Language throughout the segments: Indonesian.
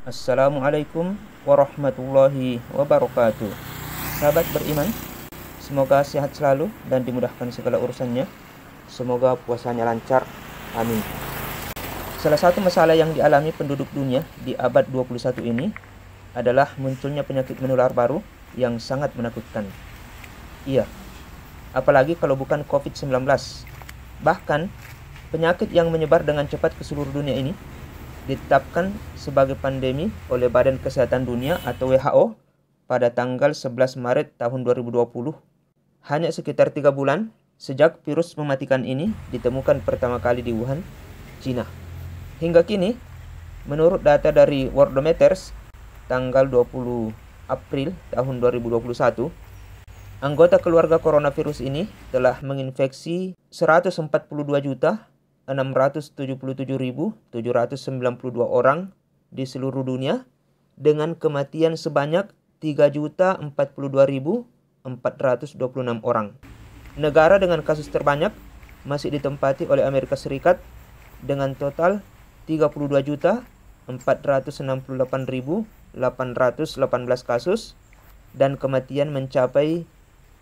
Assalamualaikum warahmatullahi wabarakatuh. Sahabat beriman, semoga sehat selalu dan dimudahkan segala urusannya. Semoga puasanya lancar. Amin. Salah satu masalah yang dialami penduduk dunia di abad 21 ini adalah munculnya penyakit menular baru yang sangat menakutkan. Iya, apalagi kalau bukan COVID-19. Bahkan, penyakit yang menyebar dengan cepat ke seluruh dunia ini ditetapkan sebagai pandemi oleh Badan Kesehatan Dunia atau WHO pada tanggal 11 Maret tahun 2020. Hanya sekitar 3 bulan sejak virus mematikan ini ditemukan pertama kali di Wuhan, Cina. Hingga kini, menurut data dari Worldometers tanggal 20 April tahun 2021, anggota keluarga coronavirus ini telah menginfeksi 142.677.792 orang di seluruh dunia dengan kematian sebanyak 3.042.426 orang. Negara dengan kasus terbanyak masih ditempati oleh Amerika Serikat dengan total 32.468.818 kasus dan kematian mencapai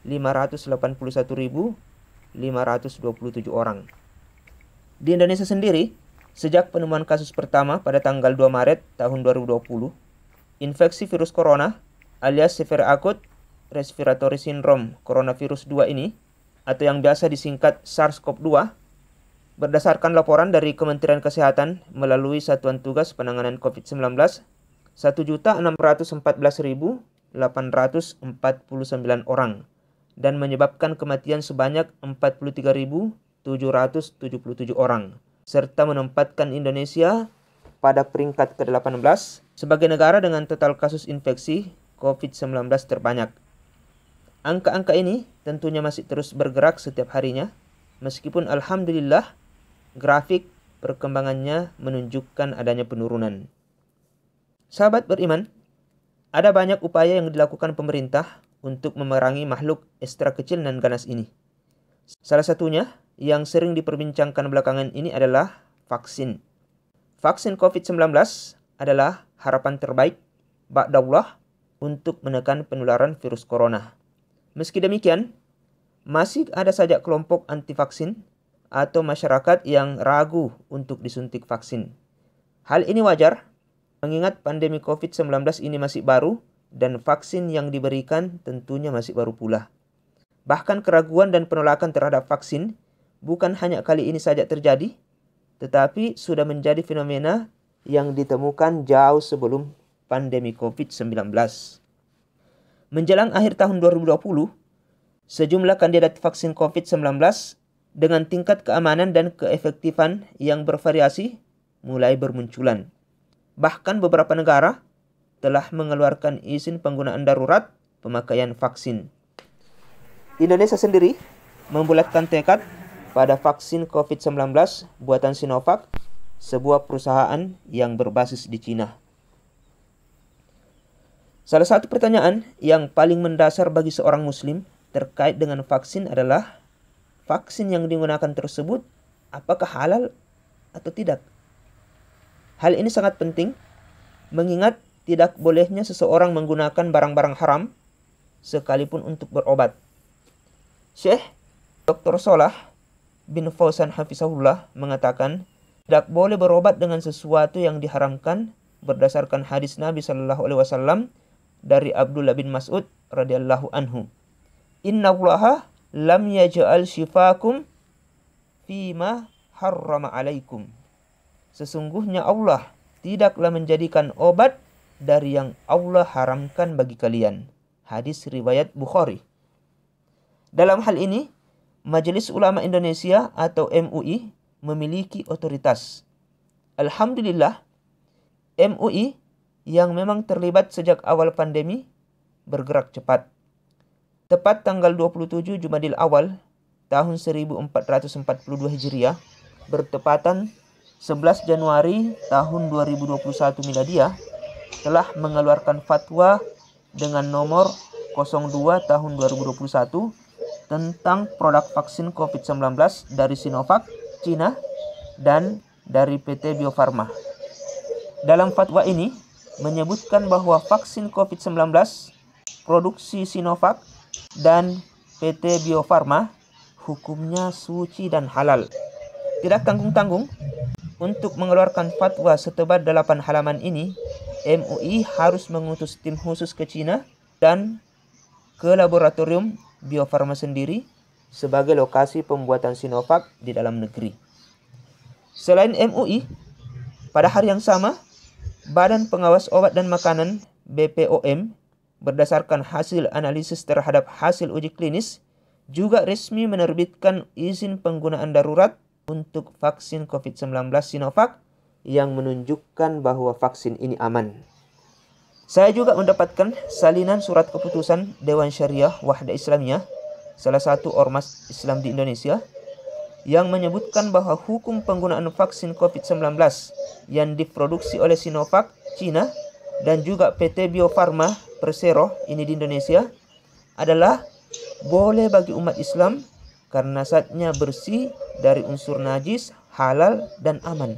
581.527 orang. Di Indonesia sendiri, sejak penemuan kasus pertama pada tanggal 2 Maret tahun 2020, infeksi virus corona alias Severe Acute Respiratory Syndrome Coronavirus 2 ini, atau yang biasa disingkat SARS-CoV-2, berdasarkan laporan dari Kementerian Kesehatan melalui Satuan Tugas Penanganan COVID-19, 1.614.849 orang dan menyebabkan kematian sebanyak 43.777 orang, serta menempatkan Indonesia pada peringkat ke-18 sebagai negara dengan total kasus infeksi COVID-19 terbanyak. Angka-angka ini tentunya masih terus bergerak setiap harinya, meskipun alhamdulillah grafik perkembangannya menunjukkan adanya penurunan. Sahabat beriman, ada banyak upaya yang dilakukan pemerintah untuk memerangi makhluk ekstra kecil dan ganas ini. Salah satunya yang sering diperbincangkan belakangan ini adalah vaksin. Vaksin COVID-19 adalah harapan terbaik ba'dallah untuk menekan penularan virus corona. Meski demikian, masih ada saja kelompok anti vaksin atau masyarakat yang ragu untuk disuntik vaksin. Hal ini wajar, mengingat pandemi COVID-19 ini masih baru dan vaksin yang diberikan tentunya masih baru pula. Bahkan keraguan dan penolakan terhadap vaksin bukan hanya kali ini saja terjadi, tetapi sudah menjadi fenomena yang ditemukan jauh sebelum pandemi COVID-19. Menjelang akhir tahun 2020, sejumlah kandidat vaksin COVID-19 dengan tingkat keamanan dan keefektifan yang bervariasi mulai bermunculan. Bahkan beberapa negara telah mengeluarkan izin penggunaan darurat pemakaian vaksin. Indonesia sendiri membulatkan tekad pada vaksin COVID-19 buatan Sinovac, sebuah perusahaan yang berbasis di Cina. Salah satu pertanyaan yang paling mendasar bagi seorang muslim terkait dengan vaksin adalah vaksin yang digunakan tersebut apakah halal atau tidak. Hal ini sangat penting mengingat tidak bolehnya seseorang menggunakan barang-barang haram sekalipun untuk berobat. Syekh Dr. Salah bin Fauzan Hafizahullah mengatakan tidak boleh berobat dengan sesuatu yang diharamkan berdasarkan hadis Nabi Shallallahu Alaihi Wasallam dari Abdullah bin Mas'ud radhiyallahu anhu. Innallaha lam yaj'al shifakum fima harrama alaikum. Sesungguhnya Allah tidaklah menjadikan obat dari yang Allah haramkan bagi kalian. Hadis riwayat Bukhari. Dalam hal ini, Majelis Ulama Indonesia atau MUI memiliki otoritas. Alhamdulillah, MUI yang memang terlibat sejak awal pandemi bergerak cepat. Tepat tanggal 27 Jumadil Awal tahun 1442 Hijriah bertepatan 11 Januari tahun 2021 Miladiah telah mengeluarkan fatwa dengan nomor 02 tahun 2021 tentang produk vaksin COVID-19 dari Sinovac, Cina, dan dari PT Bio Farma. Dalam fatwa ini, menyebutkan bahwa vaksin COVID-19 produksi Sinovac dan PT Bio Farma hukumnya suci dan halal. Tidak tanggung-tanggung, untuk mengeluarkan fatwa setebal 8 halaman ini, MUI harus mengutus tim khusus ke China dan ke laboratorium Bio Farma sendiri sebagai lokasi pembuatan Sinovac di dalam negeri. Selain MUI, pada hari yang sama, Badan Pengawas Obat dan Makanan BPOM berdasarkan hasil analisis terhadap hasil uji klinis juga resmi menerbitkan izin penggunaan darurat untuk vaksin COVID-19 Sinovac yang menunjukkan bahwa vaksin ini aman. Saya juga mendapatkan salinan surat keputusan Dewan Syariah Wahda Islamiyah, salah satu ormas Islam di Indonesia, yang menyebutkan bahwa hukum penggunaan vaksin COVID-19 yang diproduksi oleh Sinovac, China, dan juga PT Bio Farma Persero ini di Indonesia adalah boleh bagi umat Islam karena zatnya bersih dari unsur najis, halal, dan aman.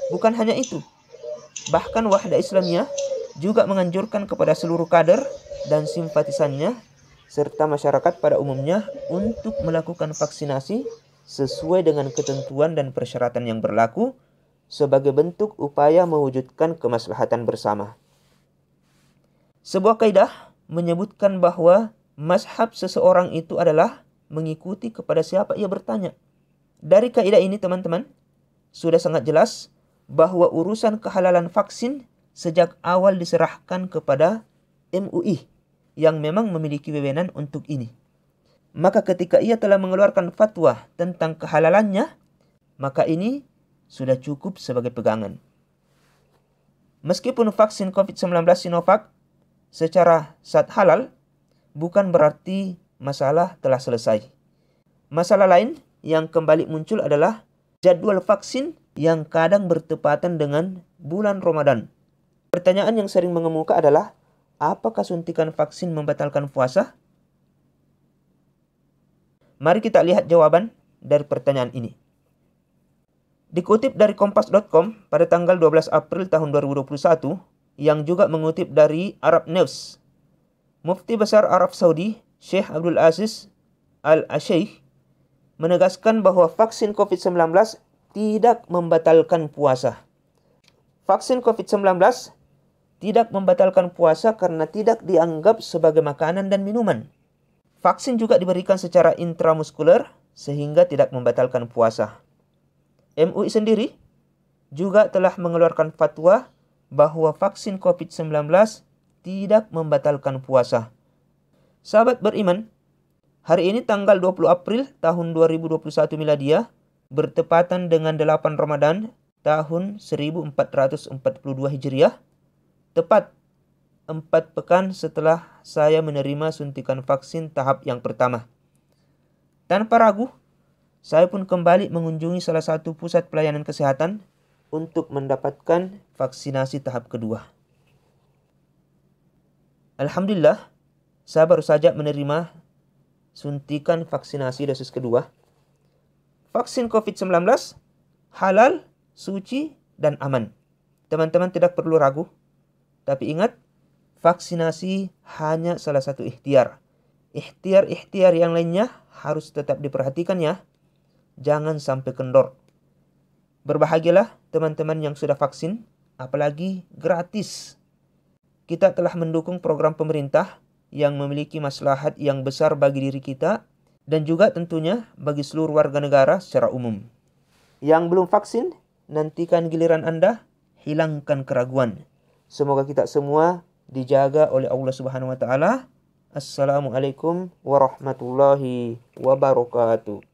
Bukan hanya itu, bahkan Wahda Islamiyah juga menganjurkan kepada seluruh kader dan simpatisannya serta masyarakat pada umumnya untuk melakukan vaksinasi sesuai dengan ketentuan dan persyaratan yang berlaku sebagai bentuk upaya mewujudkan kemaslahatan bersama. Sebuah kaidah menyebutkan bahwa mazhab seseorang itu adalah mengikuti kepada siapa ia bertanya. Dari kaidah ini teman-teman, sudah sangat jelas bahwa urusan kehalalan vaksin sejak awal diserahkan kepada MUI yang memang memiliki wewenang untuk ini. Maka ketika ia telah mengeluarkan fatwa tentang kehalalannya, maka ini sudah cukup sebagai pegangan. Meskipun vaksin COVID-19 Sinovac secara zat halal, bukan berarti masalah telah selesai. Masalah lain yang kembali muncul adalah jadwal vaksin yang kadang bertepatan dengan bulan Ramadan. Pertanyaan yang sering mengemuka adalah, apakah suntikan vaksin membatalkan puasa? Mari kita lihat jawaban dari pertanyaan ini. Dikutip dari kompas.com pada tanggal 12 April tahun 2021, yang juga mengutip dari Arab News, Mufti Besar Arab Saudi, Syekh Abdul Aziz Al-Asyaikh, menegaskan bahwa vaksin COVID-19 tidak membatalkan puasa. Vaksin COVID-19 tidak membatalkan puasa karena tidak dianggap sebagai makanan dan minuman. Vaksin juga diberikan secara intramuskuler sehingga tidak membatalkan puasa. MUI sendiri juga telah mengeluarkan fatwa bahwa vaksin COVID-19 tidak membatalkan puasa. Sahabat beriman, hari ini tanggal 20 April tahun 2021 miladiah bertepatan dengan 8 Ramadan tahun 1442 Hijriah, tepat 4 pekan setelah saya menerima suntikan vaksin tahap yang pertama. Tanpa ragu, saya pun kembali mengunjungi salah satu pusat pelayanan kesehatan untuk mendapatkan vaksinasi tahap kedua. Alhamdulillah, saya baru saja menerima suntikan vaksinasi dosis kedua. Vaksin COVID-19 halal, suci, dan aman. Teman-teman tidak perlu ragu. Tapi ingat, vaksinasi hanya salah satu ikhtiar. Ikhtiar-ikhtiar yang lainnya harus tetap diperhatikan ya. Jangan sampai kendor. Berbahagialah teman-teman yang sudah vaksin, apalagi gratis. Kita telah mendukung program pemerintah yang memiliki maslahat yang besar bagi diri kita dan juga tentunya bagi seluruh warga negara secara umum. Yang belum vaksin, nantikan giliran Anda, hilangkan keraguan. Semoga kita semua dijaga oleh Allah Subhanahu wa taala. Assalamualaikum warahmatullahi wabarakatuh.